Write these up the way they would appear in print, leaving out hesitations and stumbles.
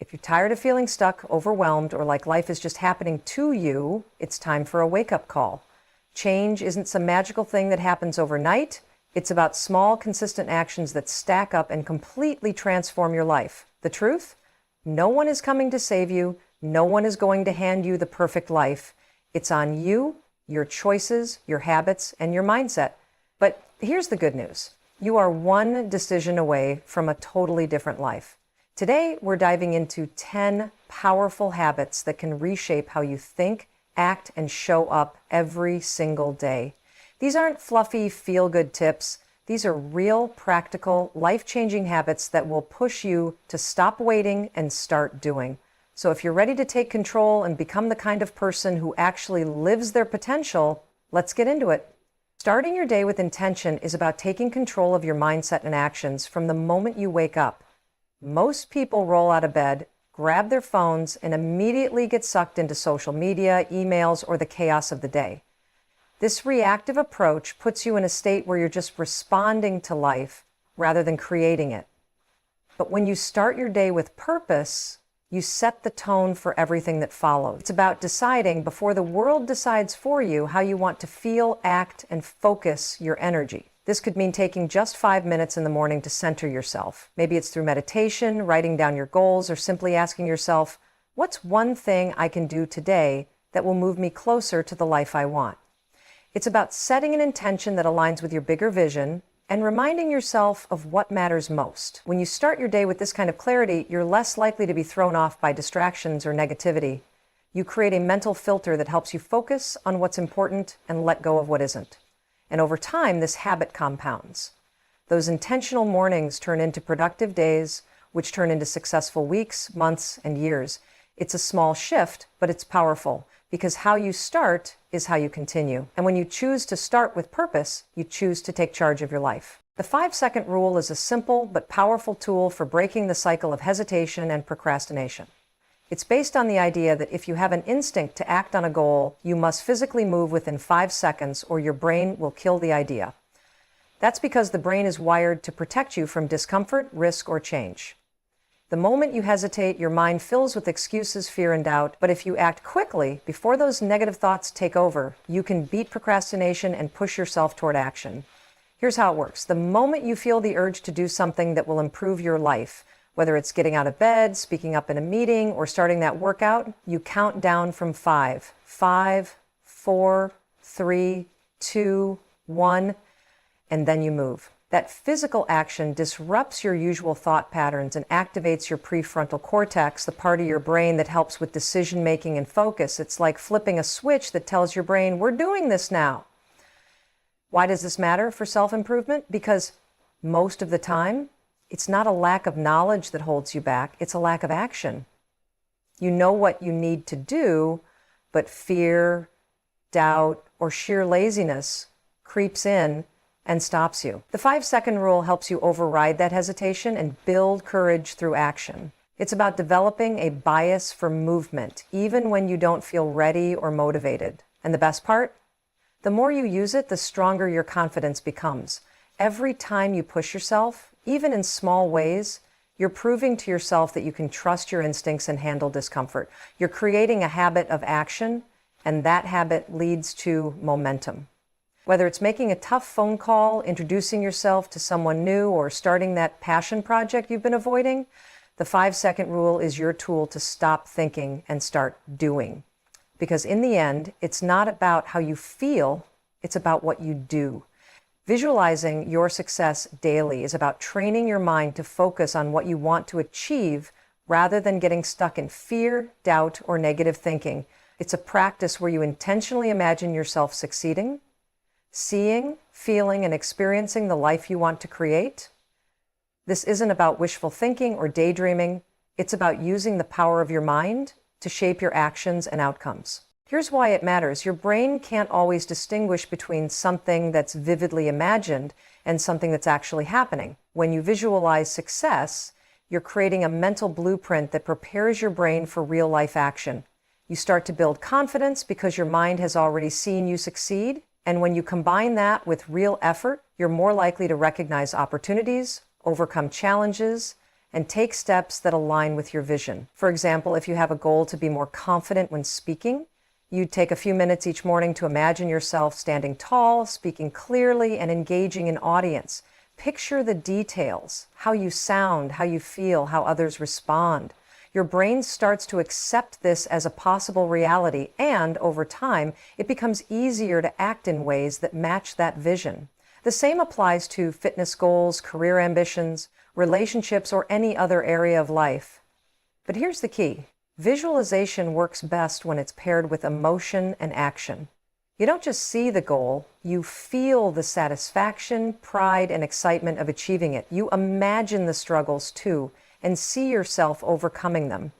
If you're tired of feeling stuck, overwhelmed, or like life is just happening to you, it's time for a wake-up call. Change isn't some magical thing that happens overnight. It's about small, consistent actions that stack up and completely transform your life. The truth? No one is coming to save you. No one is going to hand you the perfect life. It's on you, your choices, your habits, and your mindset. But here's the good news. You are one decision away from a totally different life. Today, we're diving into 10 powerful habits that can reshape how you think, act, and show up every single day. These aren't fluffy, feel-good tips. These are real, practical, life-changing habits that will push you to stop waiting and start doing. So if you're ready to take control and become the kind of person who actually lives their potential, let's get into it. Starting your day with intention is about taking control of your mindset and actions from the moment you wake up. Most people roll out of bed, grab their phones, and immediately get sucked into social media, emails, or the chaos of the day. This reactive approach puts you in a state where you're just responding to life rather than creating it. But when you start your day with purpose, you set the tone for everything that follows. It's about deciding before the world decides for you how you want to feel, act, and focus your energy. This could mean taking just 5 minutes in the morning to center yourself. Maybe it's through meditation, writing down your goals, or simply asking yourself, what's one thing I can do today that will move me closer to the life I want? It's about setting an intention that aligns with your bigger vision and reminding yourself of what matters most. When you start your day with this kind of clarity, you're less likely to be thrown off by distractions or negativity. You create a mental filter that helps you focus on what's important and let go of what isn't. And over time, this habit compounds. Those intentional mornings turn into productive days, which turn into successful weeks, months, and years. It's a small shift, but it's powerful, because how you start is how you continue. And when you choose to start with purpose, you choose to take charge of your life. The 5-second rule is a simple but powerful tool for breaking the cycle of hesitation and procrastination. It's based on the idea that if you have an instinct to act on a goal, you must physically move within 5 seconds or your brain will kill the idea. That's because the brain is wired to protect you from discomfort, risk, or change. The moment you hesitate, your mind fills with excuses, fear, and doubt. But if you act quickly, before those negative thoughts take over, you can beat procrastination and push yourself toward action. Here's how it works. The moment you feel the urge to do something that will improve your life, whether it's getting out of bed, speaking up in a meeting, or starting that workout, you count down from 5. 5, 4, 3, 2, 1, and then you move. That physical action disrupts your usual thought patterns and activates your prefrontal cortex, the part of your brain that helps with decision-making and focus. It's like flipping a switch that tells your brain, we're doing this now. Why does this matter for self-improvement? Because most of the time, it's not a lack of knowledge that holds you back, it's a lack of action. You know what you need to do, but fear, doubt, or sheer laziness creeps in and stops you. The 5-second rule helps you override that hesitation and build courage through action. It's about developing a bias for movement, even when you don't feel ready or motivated. And the best part? The more you use it, the stronger your confidence becomes. Every time you push yourself, even in small ways, you're proving to yourself that you can trust your instincts and handle discomfort. You're creating a habit of action, and that habit leads to momentum. Whether it's making a tough phone call, introducing yourself to someone new, or starting that passion project you've been avoiding, the 5-second rule is your tool to stop thinking and start doing. Because in the end, it's not about how you feel, it's about what you do. Visualizing your success daily is about training your mind to focus on what you want to achieve rather than getting stuck in fear, doubt, or negative thinking. It's a practice where you intentionally imagine yourself succeeding, seeing, feeling, and experiencing the life you want to create. This isn't about wishful thinking or daydreaming. It's about using the power of your mind to shape your actions and outcomes. Here's why it matters. Your brain can't always distinguish between something that's vividly imagined and something that's actually happening. When you visualize success, you're creating a mental blueprint that prepares your brain for real-life action. You start to build confidence because your mind has already seen you succeed. And when you combine that with real effort, you're more likely to recognize opportunities, overcome challenges, and take steps that align with your vision. For example, if you have a goal to be more confident when speaking, you'd take a few minutes each morning to imagine yourself standing tall, speaking clearly, and engaging an audience. Picture the details, how you sound, how you feel, how others respond. Your brain starts to accept this as a possible reality, and over time, it becomes easier to act in ways that match that vision. The same applies to fitness goals, career ambitions, relationships, or any other area of life. But here's the key. Visualization works best when it's paired with emotion and action. You don't just see the goal, you feel the satisfaction, pride, and excitement of achieving it. You imagine the struggles too, and see yourself overcoming them.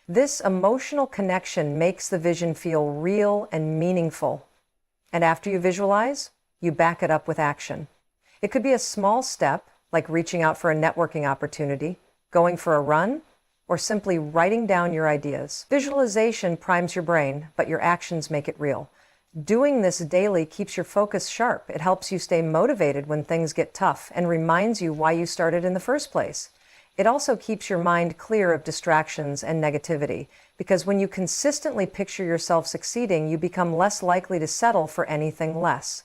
This emotional connection makes the vision feel real and meaningful. And after you visualize, you back it up with action. It could be a small step, like reaching out for a networking opportunity, going for a run, or simply writing down your ideas. Visualization primes your brain, but your actions make it real. Doing this daily keeps your focus sharp. It helps you stay motivated when things get tough and reminds you why you started in the first place. It also keeps your mind clear of distractions and negativity, because when you consistently picture yourself succeeding, you become less likely to settle for anything less.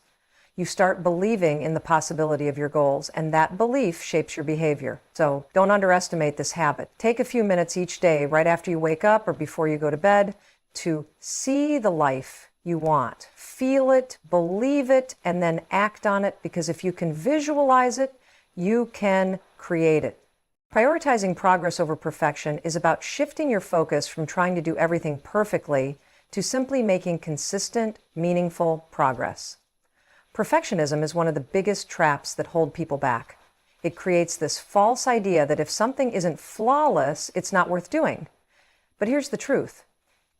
You start believing in the possibility of your goals, and that belief shapes your behavior. So don't underestimate this habit. Take a few minutes each day, right after you wake up or before you go to bed, to see the life you want. Feel it, believe it, and then act on it, because if you can visualize it, you can create it. Prioritizing progress over perfection is about shifting your focus from trying to do everything perfectly to simply making consistent, meaningful progress. Perfectionism is one of the biggest traps that hold people back. It creates this false idea that if something isn't flawless, it's not worth doing. But here's the truth.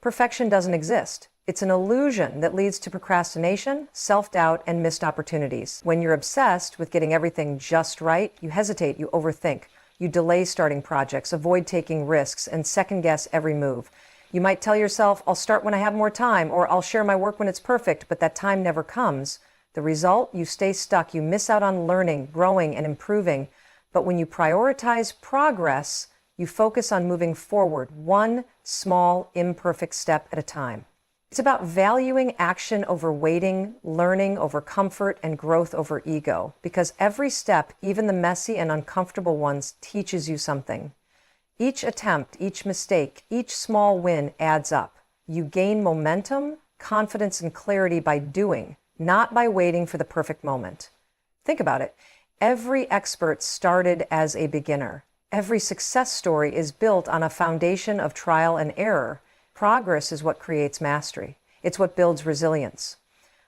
Perfection doesn't exist. It's an illusion that leads to procrastination, self-doubt, and missed opportunities. When you're obsessed with getting everything just right, you hesitate, you overthink. You delay starting projects, avoid taking risks, and second-guess every move. You might tell yourself, I'll start when I have more time, or I'll share my work when it's perfect, but that time never comes. The result, you stay stuck. You miss out on learning, growing, and improving. But when you prioritize progress, you focus on moving forward, one small, imperfect step at a time. It's about valuing action over waiting, learning over comfort, and growth over ego. Because every step, even the messy and uncomfortable ones, teaches you something. Each attempt, each mistake, each small win adds up. You gain momentum, confidence, and clarity by doing, not by waiting for the perfect moment. Think about it. Every expert started as a beginner. Every success story is built on a foundation of trial and error. Progress is what creates mastery. It's what builds resilience.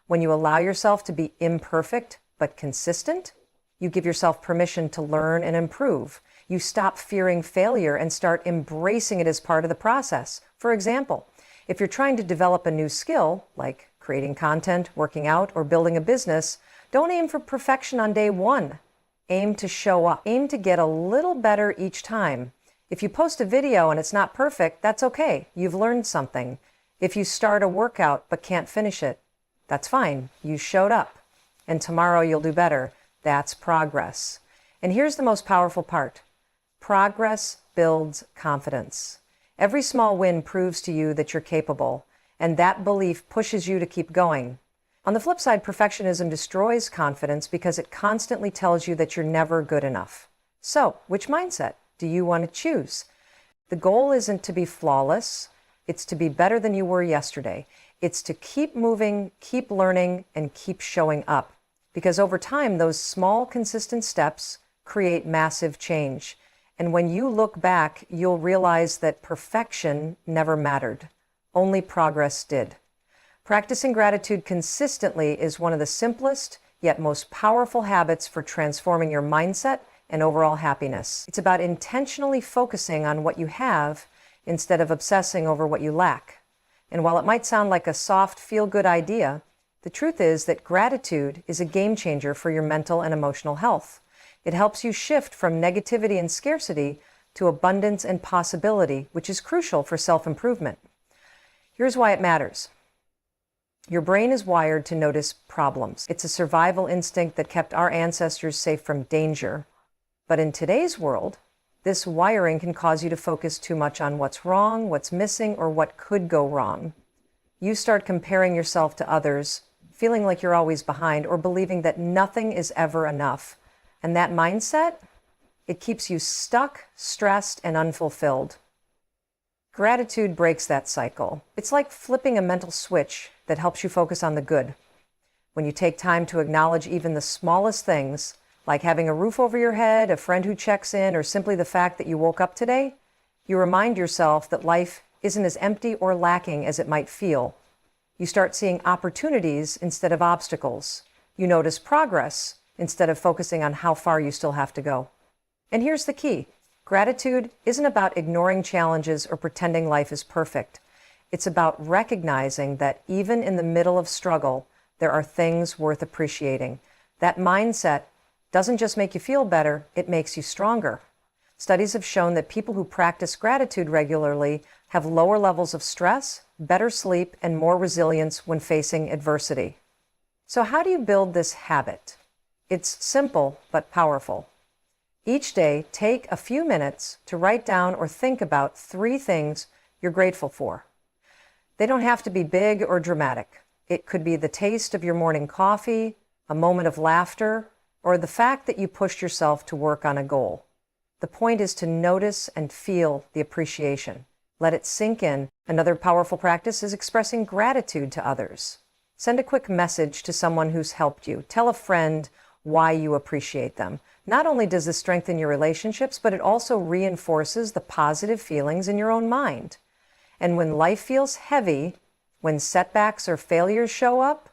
When you allow yourself to be imperfect but consistent, you give yourself permission to learn and improve. You stop fearing failure and start embracing it as part of the process. For example, if you're trying to develop a new skill, like creating content, working out, or building a business, don't aim for perfection on day one. Aim to show up. Aim to get a little better each time. If you post a video and it's not perfect, that's okay. You've learned something. If you start a workout but can't finish it, that's fine. You showed up. And tomorrow you'll do better. That's progress. And here's the most powerful part. Progress builds confidence. Every small win proves to you that you're capable, and that belief pushes you to keep going. On the flip side, perfectionism destroys confidence because it constantly tells you that you're never good enough. So, which mindset do you want to choose? The goal isn't to be flawless. It's to be better than you were yesterday. It's to keep moving, keep learning, and keep showing up. Because over time, those small, consistent steps create massive change. And when you look back, you'll realize that perfection never mattered. Only progress did. Practicing gratitude consistently is one of the simplest, yet most powerful habits for transforming your mindset and overall happiness. It's about intentionally focusing on what you have instead of obsessing over what you lack. And while it might sound like a soft, feel-good idea, the truth is that gratitude is a game changer for your mental and emotional health. It helps you shift from negativity and scarcity to abundance and possibility, which is crucial for self-improvement. Here's why it matters. Your brain is wired to notice problems. It's a survival instinct that kept our ancestors safe from danger. But in today's world, This wiring can cause you to focus too much on what's wrong, what's missing, or what could go wrong. You start comparing yourself to others, feeling like you're always behind, or believing that nothing is ever enough. And that mindset, it keeps you stuck, stressed, and unfulfilled. Gratitude breaks that cycle. It's like flipping a mental switch that helps you focus on the good. When you take time to acknowledge even the smallest things, like having a roof over your head, a friend who checks in, or simply the fact that you woke up today, you remind yourself that life isn't as empty or lacking as it might feel. You start seeing opportunities instead of obstacles. You notice progress instead of focusing on how far you still have to go. And here's the key. Gratitude isn't about ignoring challenges or pretending life is perfect. It's about recognizing that even in the middle of struggle, there are things worth appreciating. That mindset doesn't just make you feel better, it makes you stronger. Studies have shown that people who practice gratitude regularly have lower levels of stress, better sleep, and more resilience when facing adversity. So how do you build this habit? It's simple but powerful. Each day, take a few minutes to write down or think about 3 things you're grateful for. They don't have to be big or dramatic. It could be the taste of your morning coffee, a moment of laughter, or the fact that you pushed yourself to work on a goal. The point is to notice and feel the appreciation. Let it sink in. Another powerful practice is expressing gratitude to others. Send a quick message to someone who's helped you. Tell a friend why you appreciate them. Not only does this strengthen your relationships, but it also reinforces the positive feelings in your own mind. And when life feels heavy, when setbacks or failures show up,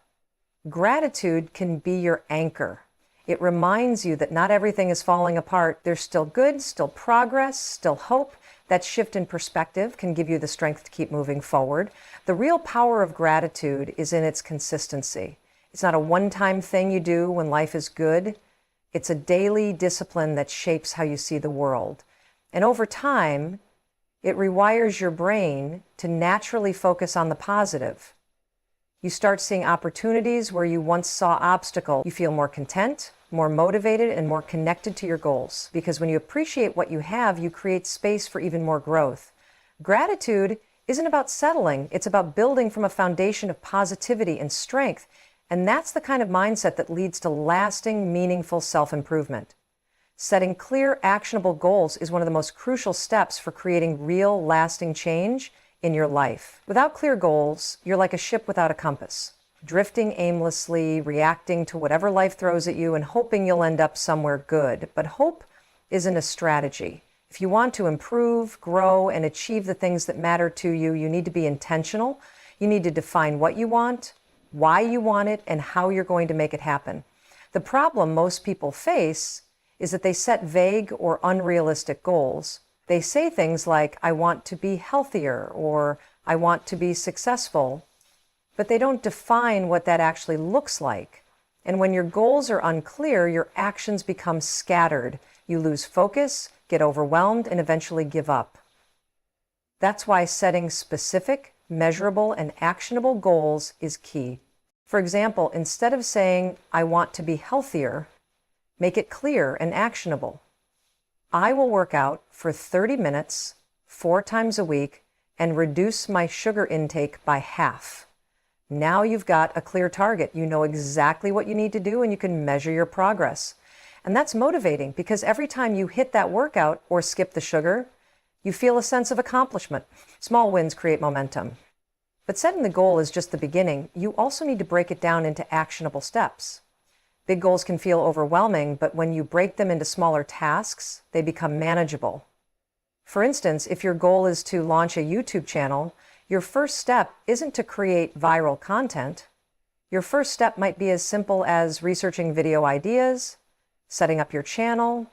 gratitude can be your anchor. It reminds you that not everything is falling apart. There's still good, still progress, still hope. That shift in perspective can give you the strength to keep moving forward. The real power of gratitude is in its consistency. It's not a one-time thing you do when life is good. It's a daily discipline that shapes how you see the world. And over time, it rewires your brain to naturally focus on the positive. You start seeing opportunities where you once saw obstacles. You feel more content, more motivated, and more connected to your goals. Because when you appreciate what you have, you create space for even more growth. Gratitude isn't about settling. It's about building from a foundation of positivity and strength. And that's the kind of mindset that leads to lasting, meaningful self-improvement. Setting clear, actionable goals is one of the most crucial steps for creating real, lasting change in your life. Without clear goals, you're like a ship without a compass, drifting aimlessly, reacting to whatever life throws at you and hoping you'll end up somewhere good. But hope isn't a strategy. If you want to improve, grow, and achieve the things that matter to you, you need to be intentional. You need to define what you want, why you want it, and how you're going to make it happen. The problem most people face is that they set vague or unrealistic goals. They say things like, I want to be healthier, or I want to be successful, but they don't define what that actually looks like. And when your goals are unclear, your actions become scattered. You lose focus, get overwhelmed, and eventually give up. That's why setting specific, measurable, and actionable goals is key. For example, instead of saying, I want to be healthier, make it clear and actionable. I will work out for 30 minutes, 4 times a week, and reduce my sugar intake by half. Now you've got a clear target. You know exactly what you need to do, and you can measure your progress. And that's motivating because every time you hit that workout or skip the sugar, you feel a sense of accomplishment. Small wins create momentum. But setting the goal is just the beginning. You also need to break it down into actionable steps. Big goals can feel overwhelming, but when you break them into smaller tasks, they become manageable. For instance, if your goal is to launch a YouTube channel, your first step isn't to create viral content. Your first step might be as simple as researching video ideas, setting up your channel,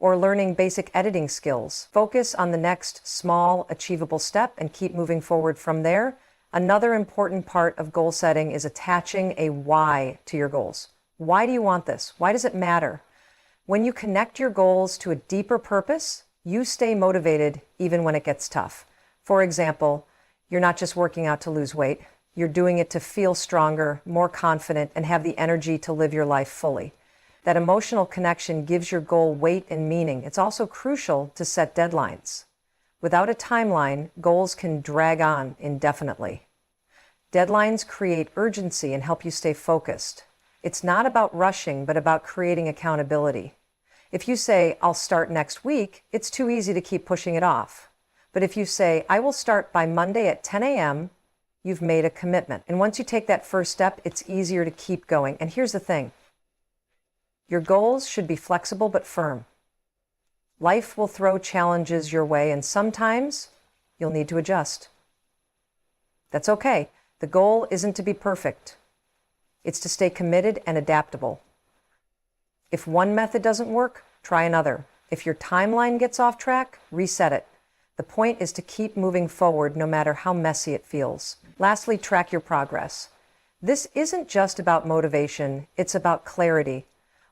or learning basic editing skills. Focus on the next small, achievable step and keep moving forward from there. Another important part of goal setting is attaching a why to your goals. Why do you want this? Why does it matter? When you connect your goals to a deeper purpose, you stay motivated even when it gets tough. For example, you're not just working out to lose weight. You're doing it to feel stronger, more confident, and have the energy to live your life fully. That emotional connection gives your goal weight and meaning. It's also crucial to set deadlines. Without a timeline, goals can drag on indefinitely. Deadlines create urgency and help you stay focused. It's not about rushing, but about creating accountability. If you say, I'll start next week, it's too easy to keep pushing it off. But if you say, I will start by Monday at 10 a.m., you've made a commitment. And once you take that first step, it's easier to keep going. And here's the thing. Your goals should be flexible but firm. Life will throw challenges your way, and sometimes you'll need to adjust. That's okay. The goal isn't to be perfect. It's to stay committed and adaptable. If one method doesn't work, try another. If your timeline gets off track, reset it. The point is to keep moving forward no matter how messy it feels. Lastly, track your progress. This isn't just about motivation, it's about clarity.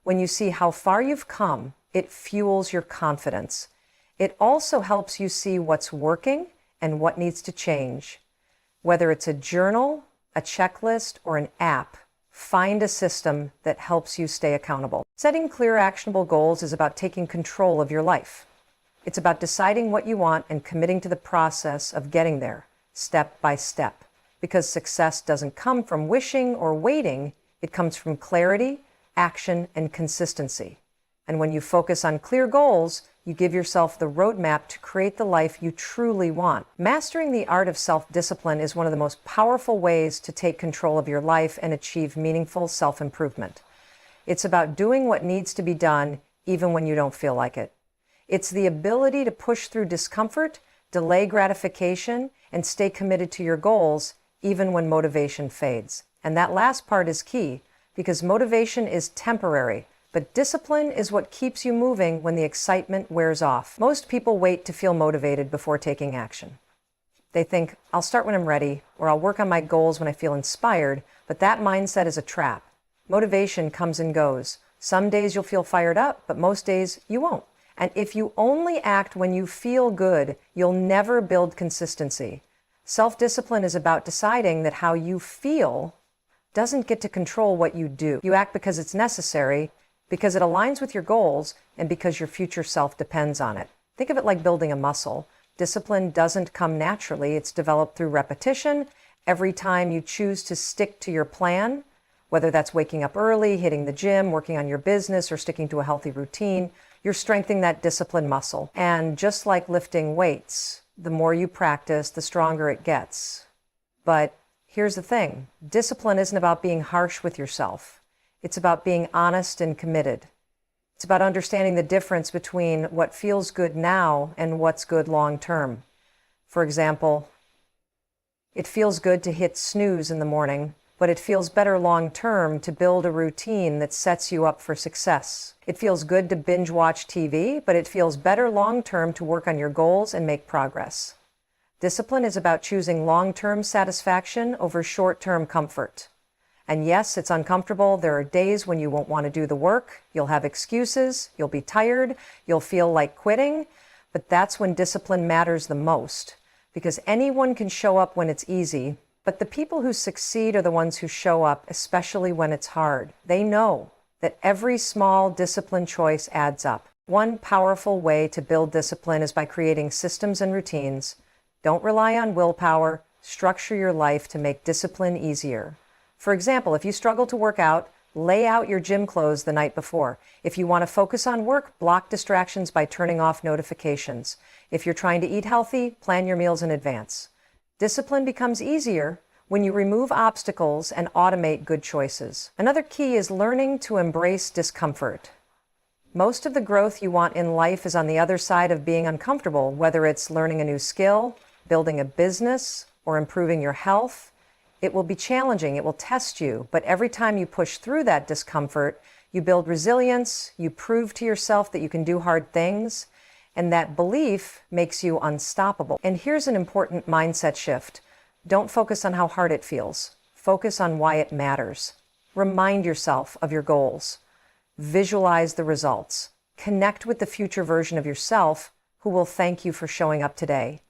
When you see how far you've come, it fuels your confidence. It also helps you see what's working and what needs to change. Whether it's a journal, a checklist, or an app, find a system that helps you stay accountable. Setting clear, actionable goals is about taking control of your life. It's about deciding what you want and committing to the process of getting there, step by step. Because success doesn't come from wishing or waiting, it comes from clarity, action, and consistency. And when you focus on clear goals, you give yourself the roadmap to create the life you truly want. Mastering the art of self-discipline is one of the most powerful ways to take control of your life and achieve meaningful self-improvement. It's about doing what needs to be done even when you don't feel like it. It's the ability to push through discomfort, delay gratification, and stay committed to your goals even when motivation fades. And that last part is key, because motivation is temporary, but discipline is what keeps you moving when the excitement wears off. Most people wait to feel motivated before taking action. They think, I'll start when I'm ready, or I'll work on my goals when I feel inspired, but that mindset is a trap. Motivation comes and goes. Some days you'll feel fired up, but most days you won't. And if you only act when you feel good, you'll never build consistency. Self-discipline is about deciding that how you feel doesn't get to control what you do. You act because it's necessary, because it aligns with your goals, and because your future self depends on it. Think of it like building a muscle. Discipline doesn't come naturally. It's developed through repetition. Every time you choose to stick to your plan, whether that's waking up early, hitting the gym, working on your business, or sticking to a healthy routine, you're strengthening that discipline muscle. And just like lifting weights, the more you practice, the stronger it gets. But here's the thing. Discipline isn't about being harsh with yourself. It's about being honest and committed. It's about understanding the difference between what feels good now and what's good long term. For example, it feels good to hit snooze in the morning, but it feels better long term to build a routine that sets you up for success. It feels good to binge watch TV, but it feels better long term to work on your goals and make progress. Discipline is about choosing long-term satisfaction over short-term comfort. And yes, it's uncomfortable. There are days when you won't want to do the work. You'll have excuses. You'll be tired. You'll feel like quitting. But that's when discipline matters the most, because anyone can show up when it's easy. But the people who succeed are the ones who show up, especially when it's hard. They know that every small discipline choice adds up. One powerful way to build discipline is by creating systems and routines. Don't rely on willpower. Structure your life to make discipline easier. For example, if you struggle to work out, lay out your gym clothes the night before. If you want to focus on work, block distractions by turning off notifications. If you're trying to eat healthy, plan your meals in advance. Discipline becomes easier when you remove obstacles and automate good choices. Another key is learning to embrace discomfort. Most of the growth you want in life is on the other side of being uncomfortable, whether it's learning a new skill, building a business, or improving your health. It will be challenging, it will test you, but every time you push through that discomfort, you build resilience, you prove to yourself that you can do hard things, and that belief makes you unstoppable. And here's an important mindset shift. Don't focus on how hard it feels. Focus on why it matters. Remind yourself of your goals. Visualize the results. Connect with the future version of yourself who will thank you for showing up today.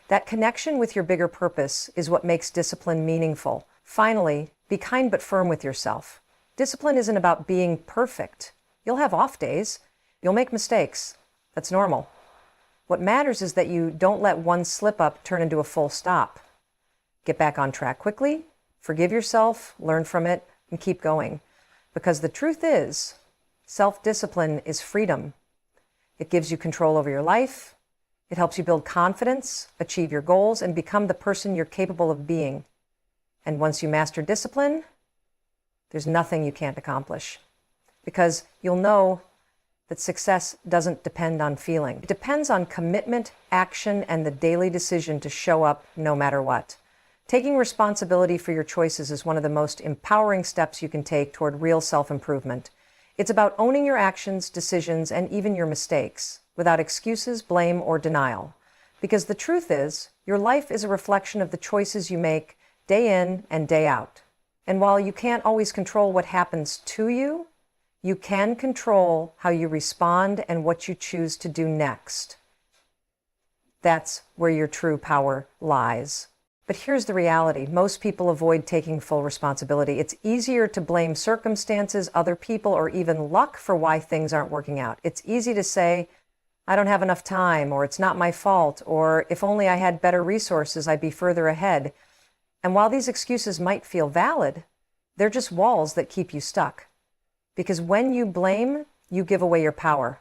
That connection with your bigger purpose is what makes discipline meaningful. Finally, be kind but firm with yourself. Discipline isn't about being perfect. You'll have off days. You'll make mistakes. That's normal. What matters is that you don't let one slip up turn into a full stop. Get back on track quickly, forgive yourself, learn from it, and keep going. Because the truth is, self-discipline is freedom. It gives you control over your life. It helps you build confidence, achieve your goals, and become the person you're capable of being. And once you master discipline, there's nothing you can't accomplish. Because you'll know that success doesn't depend on feeling. It depends on commitment, action, and the daily decision to show up no matter what. Taking responsibility for your choices is one of the most empowering steps you can take toward real self-improvement. It's about owning your actions, decisions, and even your mistakes, without excuses, blame, or denial. Because the truth is, your life is a reflection of the choices you make day in and day out. And while you can't always control what happens to you, you can control how you respond and what you choose to do next. That's where your true power lies. But here's the reality. Most people avoid taking full responsibility. It's easier to blame circumstances, other people, or even luck for why things aren't working out. It's easy to say, I don't have enough time, or it's not my fault, or if only I had better resources, I'd be further ahead. And while these excuses might feel valid, they're just walls that keep you stuck. Because when you blame, you give away your power.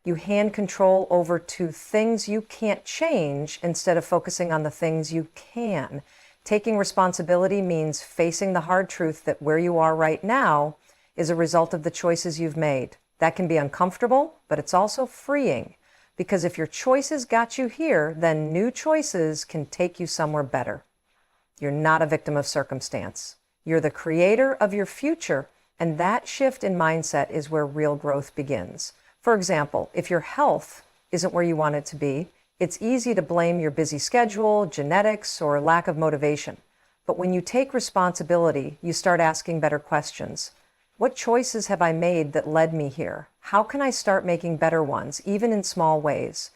You hand control over to things you can't change instead of focusing on the things you can. Taking responsibility means facing the hard truth that where you are right now is a result of the choices you've made. That can be uncomfortable, but it's also freeing. Because if your choices got you here, then new choices can take you somewhere better. You're not a victim of circumstance. You're the creator of your future, and that shift in mindset is where real growth begins. For example, if your health isn't where you want it to be, it's easy to blame your busy schedule, genetics, or lack of motivation. But when you take responsibility, you start asking better questions. What choices have I made that led me here? How can I start making better ones, even in small ways?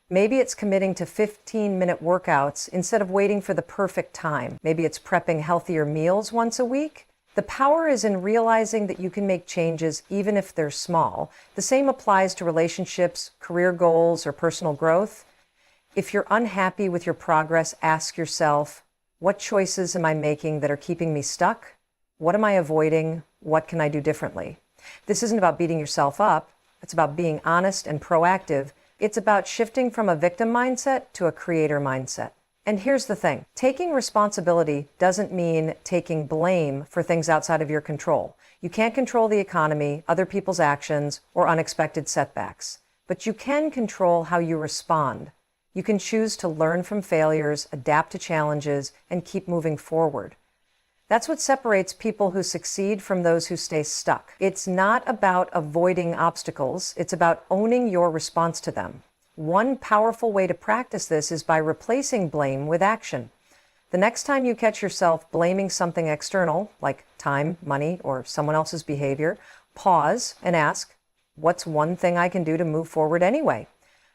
Maybe it's committing to 15-minute workouts instead of waiting for the perfect time. Maybe it's prepping healthier meals once a week. The power is in realizing that you can make changes even if they're small. The same applies to relationships, career goals, or personal growth. If you're unhappy with your progress, ask yourself, what choices am I making that are keeping me stuck? What am I avoiding? What can I do differently? This isn't about beating yourself up. It's about being honest and proactive. It's about shifting from a victim mindset to a creator mindset. And here's the thing, taking responsibility doesn't mean taking blame for things outside of your control. You can't control the economy, other people's actions, or unexpected setbacks. But you can control how you respond. You can choose to learn from failures, adapt to challenges, and keep moving forward. That's what separates people who succeed from those who stay stuck. It's not about avoiding obstacles, it's about owning your response to them. One powerful way to practice this is by replacing blame with action. The next time you catch yourself blaming something external, like time, money, or someone else's behavior, pause and ask, what's one thing I can do to move forward anyway?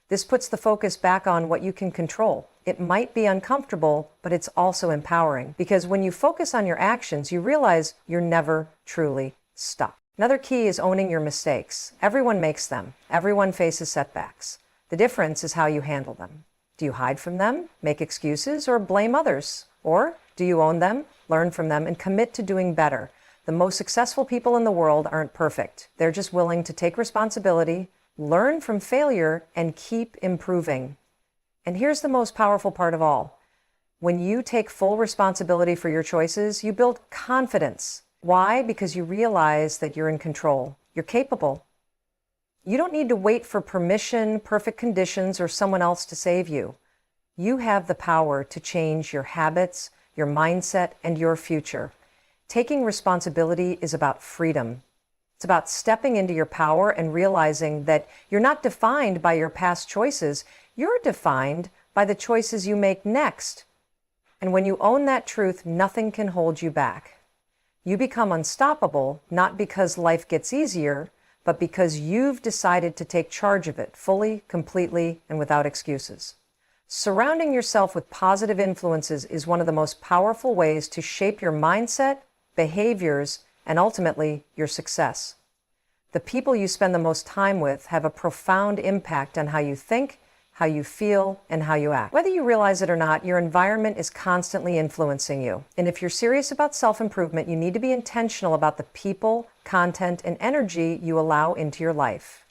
This puts the focus back on what you can control. It might be uncomfortable, but it's also empowering, because when you focus on your actions, you realize you're never truly stuck. Another key is owning your mistakes. Everyone makes them. Everyone faces setbacks. The difference is how you handle them. Do you hide from them, make excuses, or blame others? Or do you own them, learn from them, and commit to doing better? The most successful people in the world aren't perfect. They're just willing to take responsibility, learn from failure, and keep improving. And here's the most powerful part of all. When you take full responsibility for your choices, you build confidence. Why? Because you realize that you're in control. You're capable. You don't need to wait for permission, perfect conditions, or someone else to save you. You have the power to change your habits, your mindset, and your future. Taking responsibility is about freedom. It's about stepping into your power and realizing that you're not defined by your past choices. You're defined by the choices you make next. And when you own that truth, nothing can hold you back. You become unstoppable, not because life gets easier, but because you've decided to take charge of it fully, completely, and without excuses. Surrounding yourself with positive influences is one of the most powerful ways to shape your mindset, behaviors, and ultimately your success. The people you spend the most time with have a profound impact on how you think, how you feel, and how you act. Whether you realize it or not, your environment is constantly influencing you. And if you're serious about self-improvement, you need to be intentional about the people, content, and energy you allow into your life.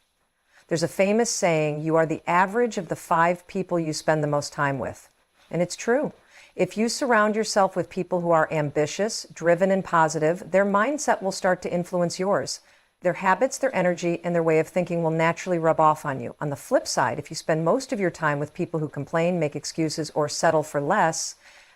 There's a famous saying, you are the average of the 5 people you spend the most time with. And it's true. If you surround yourself with people who are ambitious, driven, and positive, their mindset will start to influence yours. Their habits, their energy, and their way of thinking will naturally rub off on you. On the flip side, if you spend most of your time with people who complain, make excuses, or settle for less,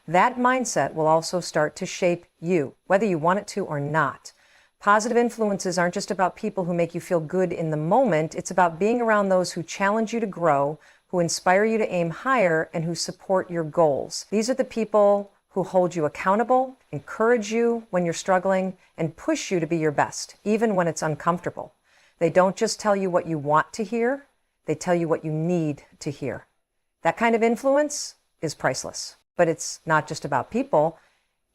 that mindset will also start to shape you, whether you want it to or not. Positive influences aren't just about people who make you feel good in the moment. It's about being around those who challenge you to grow, who inspire you to aim higher, and who support your goals. These are the people who hold you accountable, encourage you when you're struggling, and push you to be your best, even when it's uncomfortable. They don't just tell you what you want to hear, they tell you what you need to hear. That kind of influence is priceless. But it's not just about people,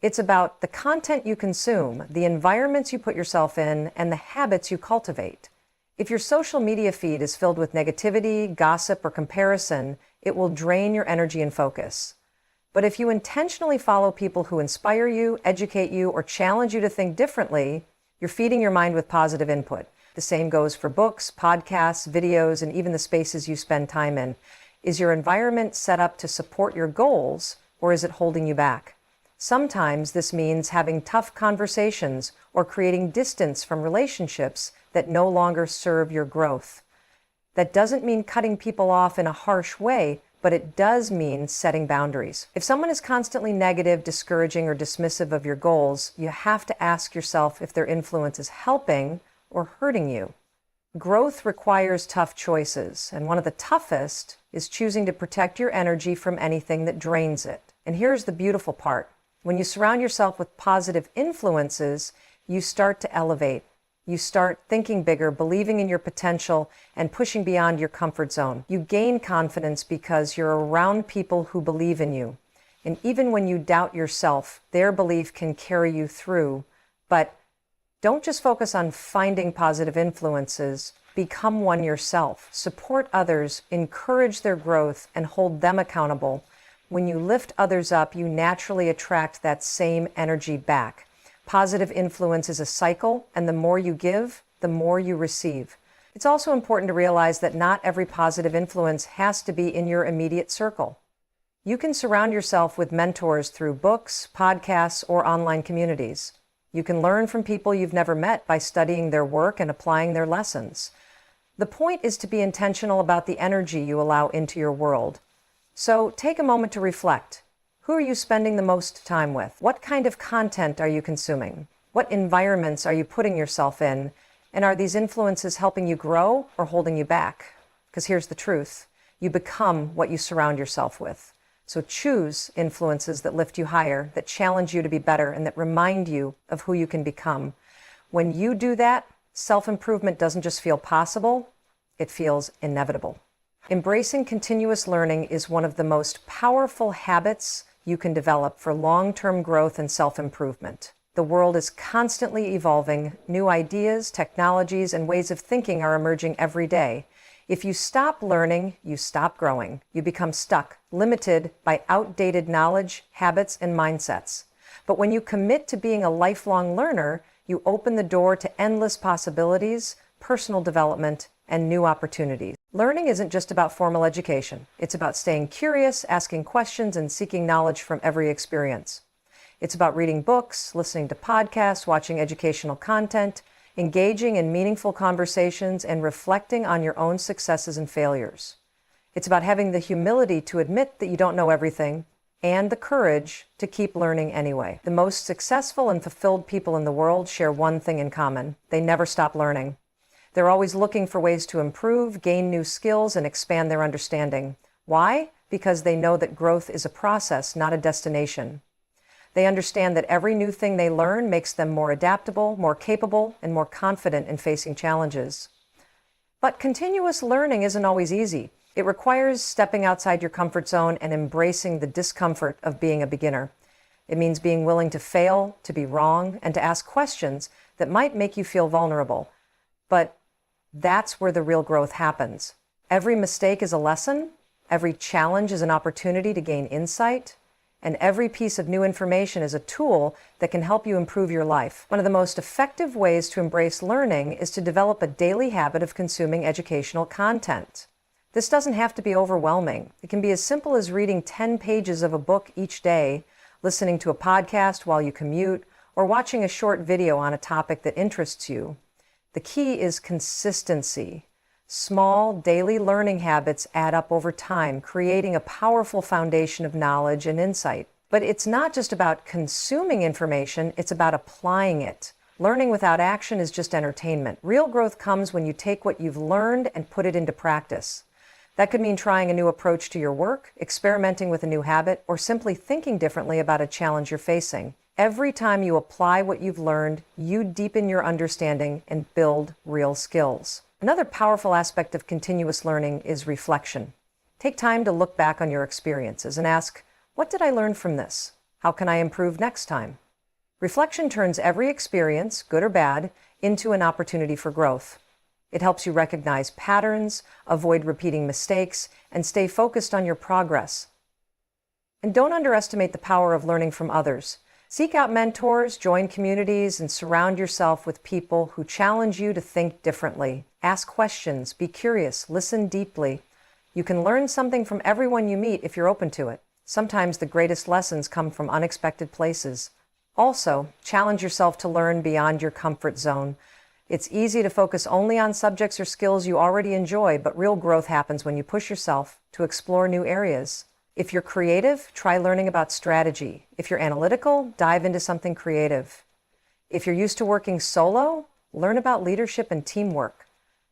it's about the content you consume, the environments you put yourself in, and the habits you cultivate. If your social media feed is filled with negativity, gossip, or comparison, it will drain your energy and focus. But if you intentionally follow people who inspire you, educate you, or challenge you to think differently, you're feeding your mind with positive input. The same goes for books, podcasts, videos, and even the spaces you spend time in. Is your environment set up to support your goals, or is it holding you back? Sometimes this means having tough conversations or creating distance from relationships that no longer serve your growth. That doesn't mean cutting people off in a harsh way, but it does mean setting boundaries. If someone is constantly negative, discouraging, or dismissive of your goals, you have to ask yourself if their influence is helping or hurting you. Growth requires tough choices, and one of the toughest is choosing to protect your energy from anything that drains it. And here's the beautiful part. When you surround yourself with positive influences, you start to elevate. You start thinking bigger, believing in your potential, and pushing beyond your comfort zone. You gain confidence because you're around people who believe in you. And even when you doubt yourself, their belief can carry you through. But don't just focus on finding positive influences. Become one yourself. Support others, encourage their growth, and hold them accountable. When you lift others up, you naturally attract that same energy back. Positive influence is a cycle, and the more you give, the more you receive. It's also important to realize that not every positive influence has to be in your immediate circle. You can surround yourself with mentors through books, podcasts, or online communities. You can learn from people you've never met by studying their work and applying their lessons. The point is to be intentional about the energy you allow into your world. So take a moment to reflect. Who are you spending the most time with? What kind of content are you consuming? What environments are you putting yourself in? And are these influences helping you grow or holding you back? Because here's the truth. You become what you surround yourself with. So choose influences that lift you higher, that challenge you to be better, and that remind you of who you can become. When you do that, self-improvement doesn't just feel possible, it feels inevitable. Embracing continuous learning is one of the most powerful habits you can develop for long-term growth and self-improvement. The world is constantly evolving. New ideas, technologies, and ways of thinking are emerging every day. If you stop learning, you stop growing. You become stuck, limited by outdated knowledge, habits, and mindsets. But when you commit to being a lifelong learner, you open the door to endless possibilities, personal development, and new opportunities. Learning isn't just about formal education. It's about staying curious, asking questions, and seeking knowledge from every experience. It's about reading books, listening to podcasts, watching educational content, engaging in meaningful conversations, and reflecting on your own successes and failures. It's about having the humility to admit that you don't know everything and the courage to keep learning anyway. The most successful and fulfilled people in the world share one thing in common. They never stop learning. They're always looking for ways to improve, gain new skills, and expand their understanding. Why? Because they know that growth is a process, not a destination. They understand that every new thing they learn makes them more adaptable, more capable, and more confident in facing challenges. But continuous learning isn't always easy. It requires stepping outside your comfort zone and embracing the discomfort of being a beginner. It means being willing to fail, to be wrong, and to ask questions that might make you feel vulnerable. But That's where the real growth happens. Every mistake is a lesson, every challenge is an opportunity to gain insight, and every piece of new information is a tool that can help you improve your life. One of the most effective ways to embrace learning is to develop a daily habit of consuming educational content. This doesn't have to be overwhelming. It can be as simple as reading 10 pages of a book each day, listening to a podcast while you commute, or watching a short video on a topic that interests you. The key is consistency. Small, daily learning habits add up over time, creating a powerful foundation of knowledge and insight. But it's not just about consuming information, it's about applying it. Learning without action is just entertainment. Real growth comes when you take what you've learned and put it into practice. That could mean trying a new approach to your work, experimenting with a new habit, or simply thinking differently about a challenge you're facing. Every time you apply what you've learned, you deepen your understanding and build real skills. Another powerful aspect of continuous learning is reflection. Take time to look back on your experiences and ask, what did I learn from this? How can I improve next time? Reflection turns every experience, good or bad, into an opportunity for growth. It helps you recognize patterns, avoid repeating mistakes, and stay focused on your progress. And don't underestimate the power of learning from others. Seek out mentors, join communities, and surround yourself with people who challenge you to think differently. Ask questions, be curious, listen deeply. You can learn something from everyone you meet if you're open to it. Sometimes the greatest lessons come from unexpected places. Also, challenge yourself to learn beyond your comfort zone. It's easy to focus only on subjects or skills you already enjoy, but real growth happens when you push yourself to explore new areas. If you're creative, try learning about strategy. If you're analytical, dive into something creative. If you're used to working solo, learn about leadership and teamwork.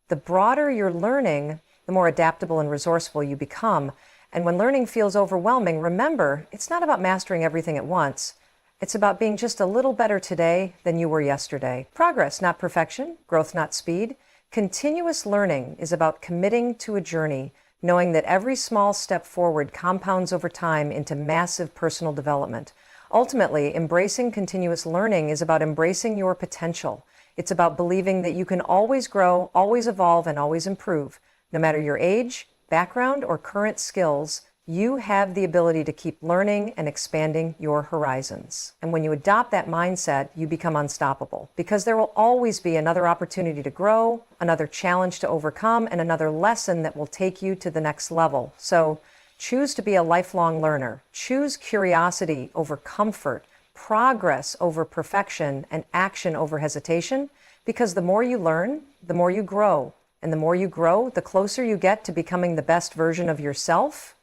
The broader your learning, the more adaptable and resourceful you become. And when learning feels overwhelming, remember, it's not about mastering everything at once. It's about being just a little better today than you were yesterday. Progress, not perfection. Growth, not speed. Continuous learning is about committing to a journey, knowing that every small step forward compounds over time into massive personal development. Ultimately, embracing continuous learning is about embracing your potential. It's about believing that you can always grow, always evolve, and always improve. No matter your age, background, or current skills, you have the ability to keep learning and expanding your horizons. And when you adopt that mindset, you become unstoppable, because there will always be another opportunity to grow, another challenge to overcome, and another lesson that will take you to the next level. So choose to be a lifelong learner. Choose curiosity over comfort, progress over perfection, and action over hesitation, because the more you learn, the more you grow. And the more you grow, the closer you get to becoming the best version of yourself